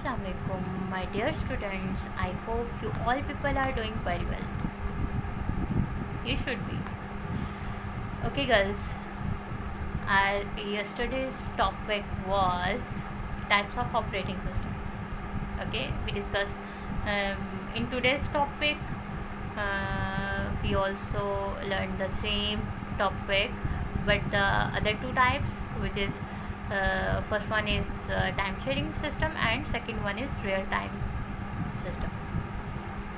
Assalamualaikum, my dear students. I hope you all people are doing very well. You should be. Okay, girls. Our yesterday's topic was types of operating system. Okay, we discussed. In today's topic, we also learned the same topic, but the other two types, which is first one is time sharing system and second one is real time system.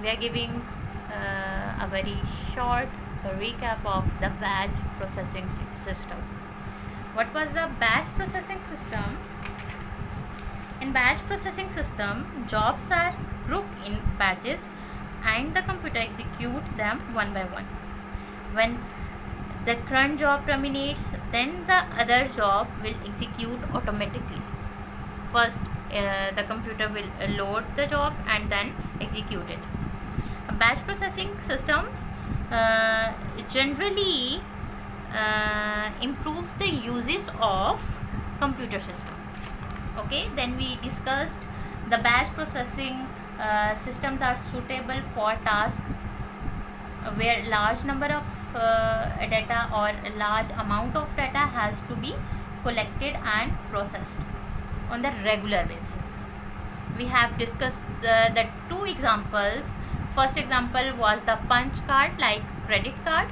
We are giving a very short recap of the batch processing system. What was the batch processing system? In batch processing system, jobs are grouped in batches and the computer executes them one by one. When the current job terminates, then the other job will execute automatically. First, the computer will load the job and then execute it. Batch processing systems generally improve the uses of computer system. Okay, then we discussed the batch processing systems are suitable for tasks where large number of data or a large amount of data has to be collected and processed on the regular basis. We have discussed the two examples. First example was the punch card like credit card,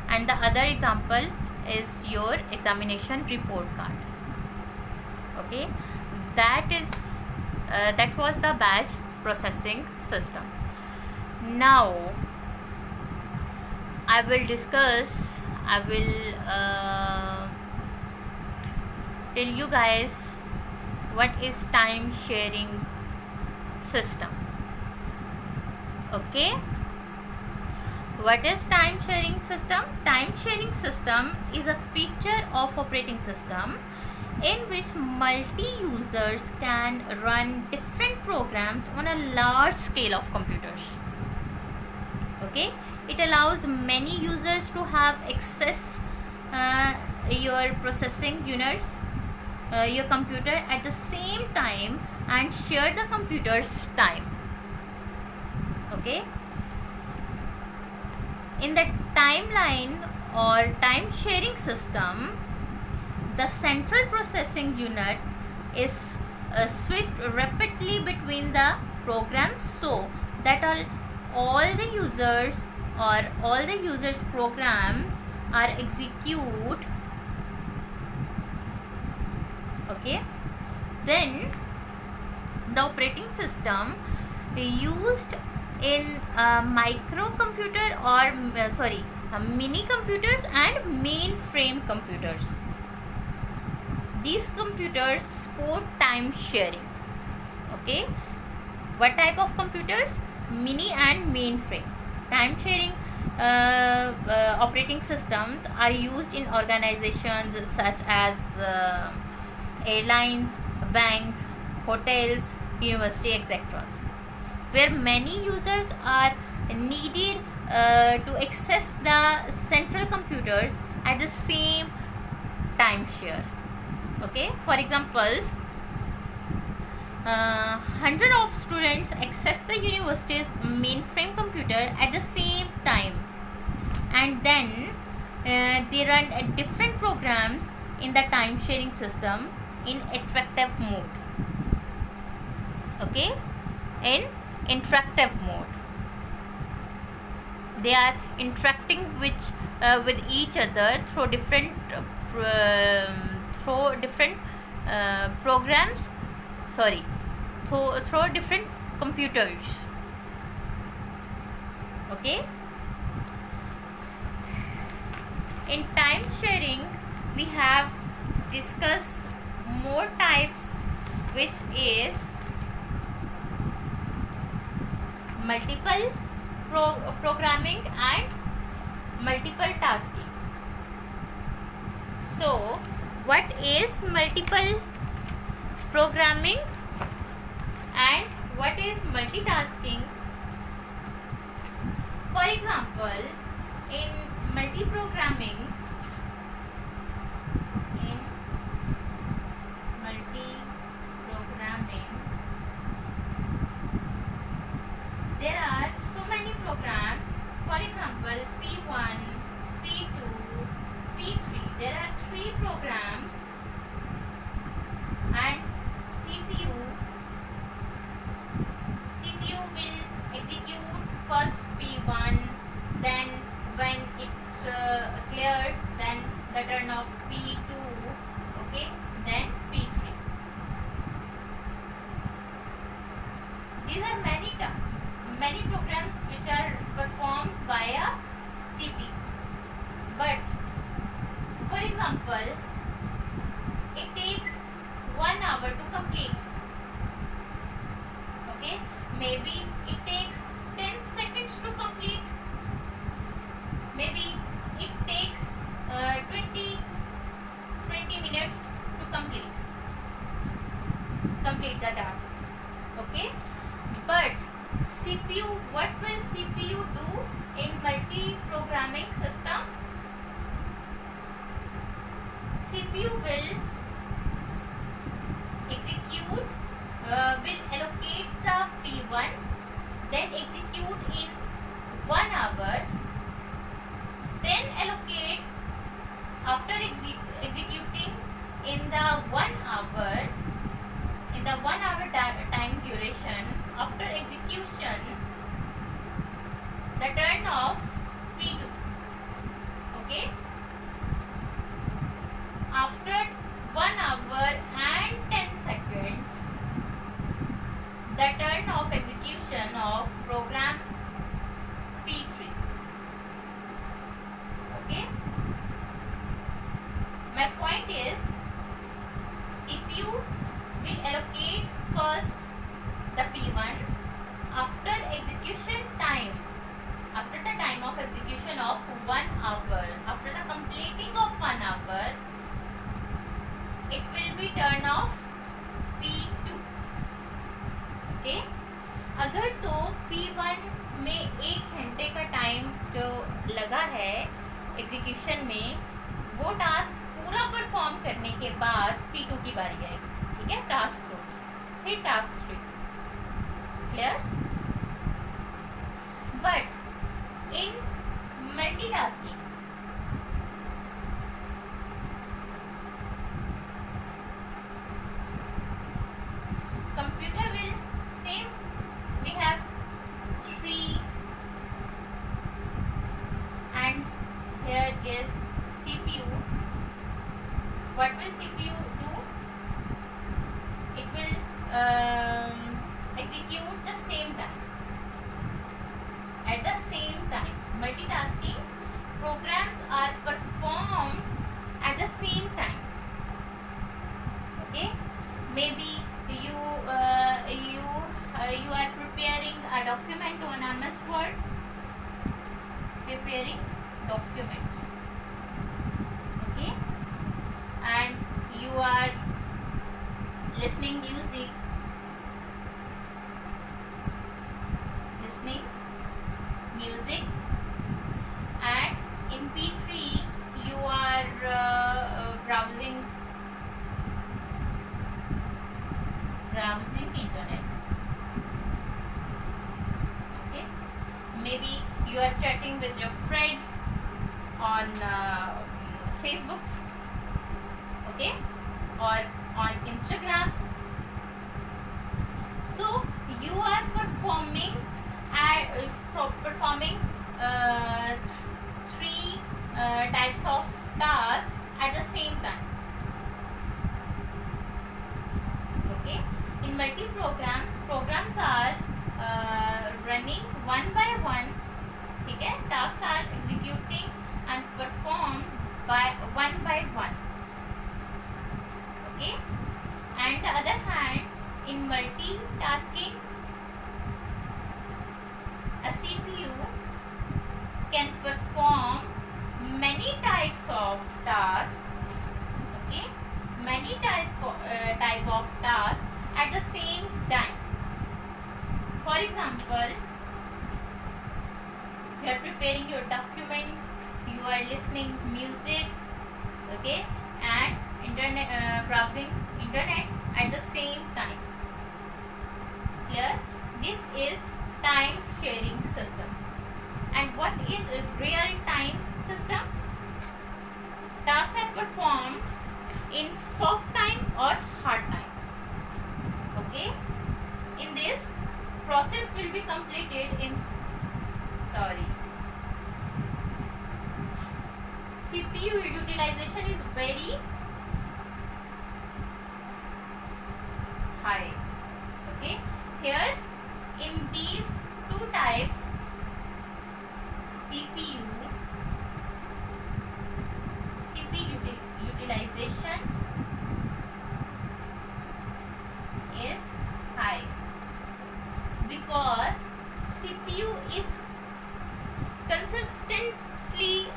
and the other example is your examination report card. Okay, that was the batch processing system. Now I will tell you guys what is time sharing system. Okay, what is time sharing system? Time sharing system is a feature of operating system in which multi-users can run different programs on a large scale of computers. Okay, it allows many users to have access your processing units, your computer at the same time and share the computer's time. Okay, in the timeline or time sharing system, the central processing unit is switched rapidly between the programs so that all the users programs are execute. Okay, then the operating system used in microcomputer or mini computers and mainframe computers. These computers support time sharing. Okay, what type of computers? Mini and mainframe. Time sharing operating systems are used in organizations such as airlines, banks, hotels, university, etc., where many users are needed to access the central computers at the same time share. Okay, for examples, 100 of students access the university's mainframe computer at the same time, and then they run different programs in the time sharing system in interactive mode. Okay, in interactive mode, they are interacting with each other through different programs, through different computers. Okay, in time sharing we have discussed more types, which is multiple programming and multiple tasking. So what is multiple programming and what is multitasking? For example, in multi-programming, there are so many programs. For example, P1, P2, P3. There are three programs, and CPU will execute first P1, then when it's cleared, then the turn of P2, okay, then P3. These are many programs which are performed via CPU. But for example, it takes 1 hour to complete. Okay, maybe it takes 10 seconds to complete. Maybe it takes 20 minutes to complete the task. Okay, but CPU, what will CPU do in multi-programming system? CPU will execute, will allocate the P1, then execute in 1 hour, then allocate after executing in the 1 hour, time duration, after execution, the turn of P2. Okay, after 1 hour and 10 seconds, the turn of execution of program P3. Okay, my point is, CPU will allocate first the P1 after execution time, after the time of execution of 1 hour, after the completing of 1 hour, it will be turn off P2. Okay, अगर तो P1 में 1 घंटे का time जो लगा है execution में, वो टास्क पूरा परफॉर्म करने के बाद P2 की बारी आएगी. ठीक है, टास्क 2, फिर task 3. Clear? But in multitasking, computer will same, we have 3, and here is CPU. What will CPU do? It will execute the same time, at the same time. Multitasking programs are performed at the same time. Okay, maybe you are preparing a document on MS Word, preparing documents. Okay, and you are listening music, and in P3 you are browsing internet. Okay, maybe you are chatting with your friend on Facebook, okay, or on Instagram. So you are performing three types of tasks at the same time. Okay, in programs are running one by one. Okay, tasks are executing and performed by one. Okay, and the other hand, in multitasking, a CPU can perform many types of tasks. Okay, many type of tasks at the same time. For example, you are preparing your document, you are listening music, okay, and browsing internet at the same time. Here, this is time sharing system. And what is a real-time system? Tasks are performed in soft time or hard time. Okay? In this, process will be completed in CPU utilization is very high. Okay, here in these two types, CPU utilization is high because CPU is consistently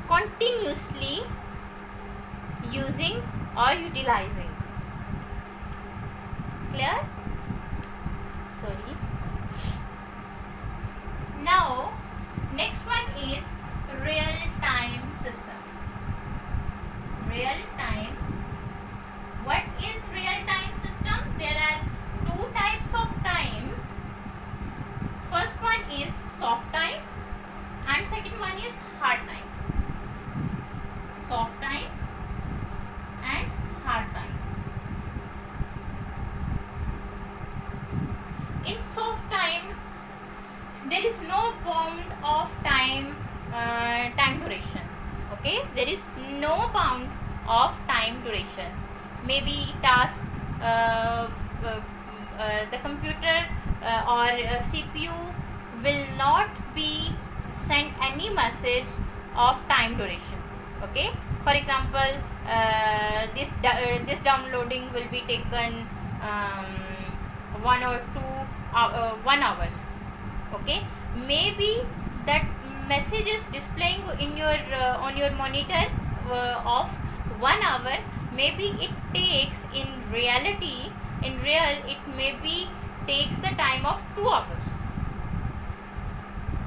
continuously using or utilizing. Clear? Sorry. Now next one is real time system. Real time. What is real time system? There are two types of times. First one is soft time and second one is hard time. Soft time and hard time. In soft time, there is no bound of time duration. Okay, there is no bound of time duration. Maybe task the computer or CPU will not be sent any message of time duration. Okay, for example, this downloading will be taken 1 or 1 hour. Okay, maybe that message is displaying in your on your monitor of 1 hour. Maybe it takes in real it maybe takes the time of 2 hours.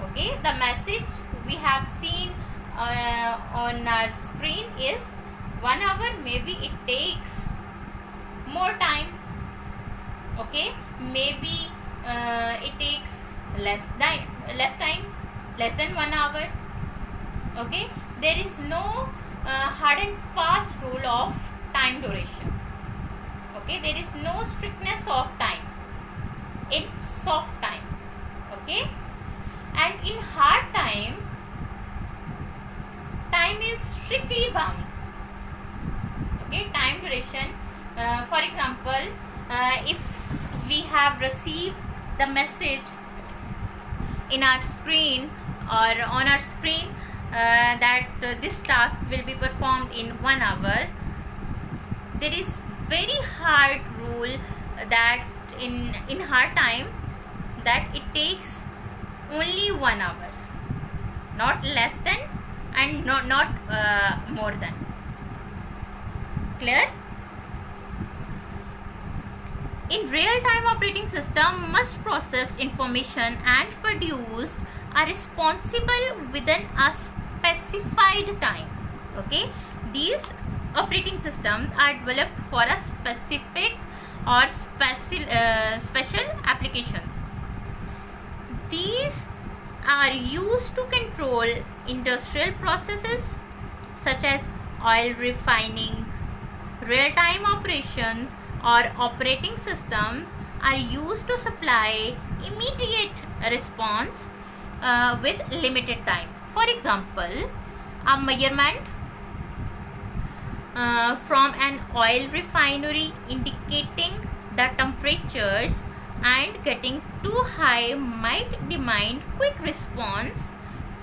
Okay, the message we have seen on our screen is 1 hour. Maybe it takes more time. Okay, maybe it takes less time, less than 1 hour. Okay, there is no hard and fast rule of time duration. Okay, there is no strictness of time. It's soft time. Okay, and in hard time, time is strictly bound. Okay, time duration. For example, if we have received the message in our screen or on our screen that this task will be performed in 1 hour, there is very hard rule that in hard time that it takes only 1 hour, not less than and not more than. Clear? In real-time operating system, must process information and produce are responsible within a specified time. Okay, these operating systems are developed for a specific or special applications. These are used to control industrial processes such as oil refining. Real-time operations or operating systems are used to supply immediate response with limited time. For example, a measurement from an oil refinery indicating the temperatures and getting too high might demand quick response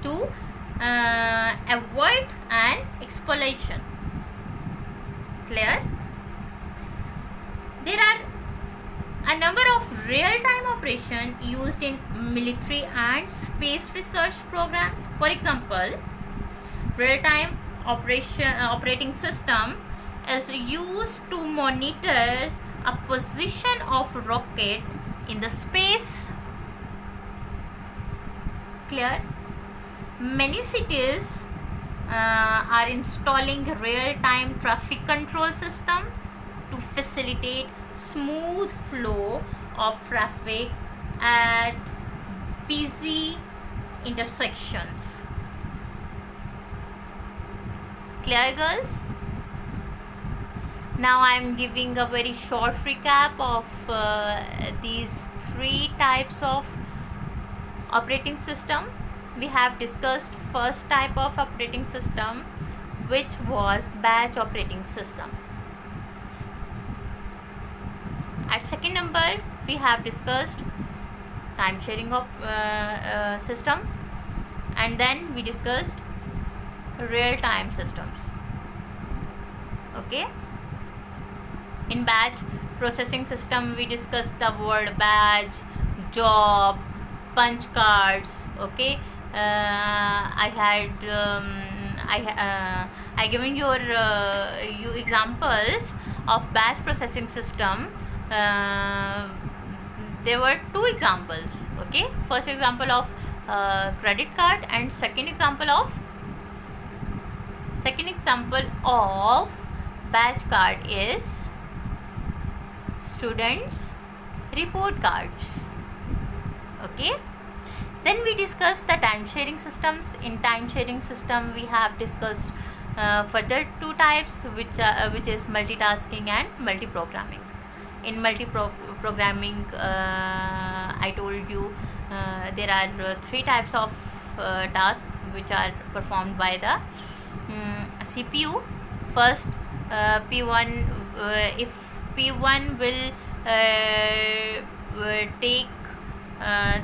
to avoid an explosion. Clear? There are a number of real-time operations used in military and space research programs. For example, real-time operating system is used to monitor a position of rocket in the space. Clear? Many cities are installing real-time traffic control systems to facilitate smooth flow of traffic at busy intersections. Clear, girls? Now I am giving a very short recap of these three types of operating system. We have discussed first type of operating system, which was batch operating system. At second number, we have discussed time sharing of system, and then we discussed real time systems. Okay. In batch processing system, we discussed the word batch, job, punch cards. Okay. I given you examples of batch processing system. There were two examples. Okay, first example of credit card, and second example of batch card is students report cards. Okay. Then we discussed the time sharing systems. In time sharing system, we have discussed further two types, which is multitasking and multi-programming. In multi-programming, I told you there are three types of tasks which are performed by the CPU. First, P1, if P1 will take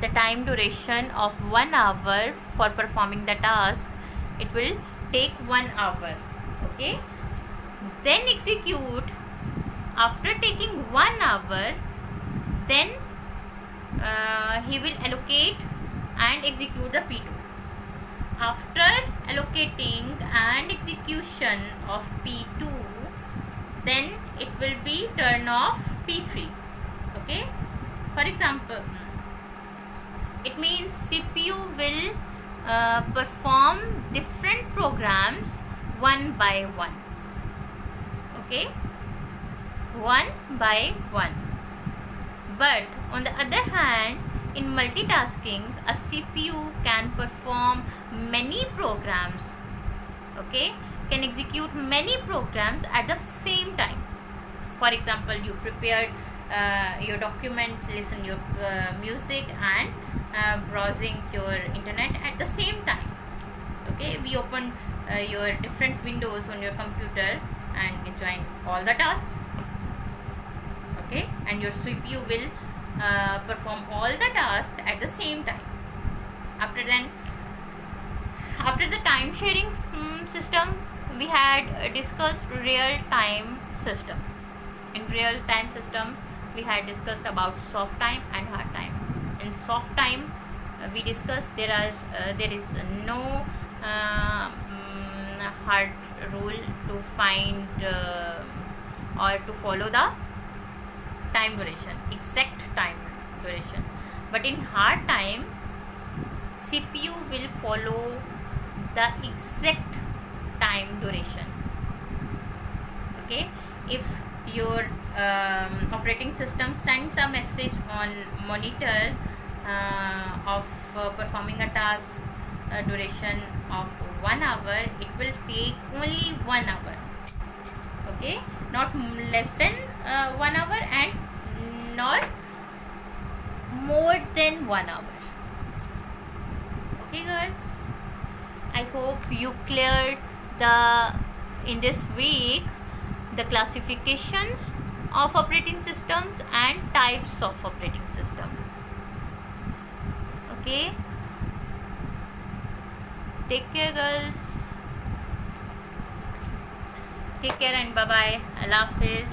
the time duration of 1 hour for performing the task, it will take 1 hour. Okay. Then execute. After taking 1 hour, then he will allocate and execute the P2. After allocating and execution of P2, then it will be turn off P3. Okay. For example, it means CPU will perform different programs one by one. Okay, one by one. But on the other hand, in multitasking, a CPU can perform many programs. Okay, can execute many programs at the same time. For example, you prepared your document, listen your music, and browsing your internet at the same time. Okay, we open your different windows on your computer and enjoying all the tasks. Okay, and your CPU will perform all the tasks at the same time. After the time sharing system, we had discussed real time system. In real time system, we had discussed about soft time and hard time. In soft time, we discussed there is no hard rule to find or to follow the time duration, exact time duration. But in hard time, CPU will follow the exact time duration. Okay, if your operating system sends a message on monitor of performing a task duration of 1 hour, it will take only 1 hour. Okay, not less than 1 hour and not more than 1 hour. Okay, girls, I hope you cleared in this week the classifications of operating systems and types of operating system. Okay, take care, girls. Take care and bye bye. Allah Hafiz.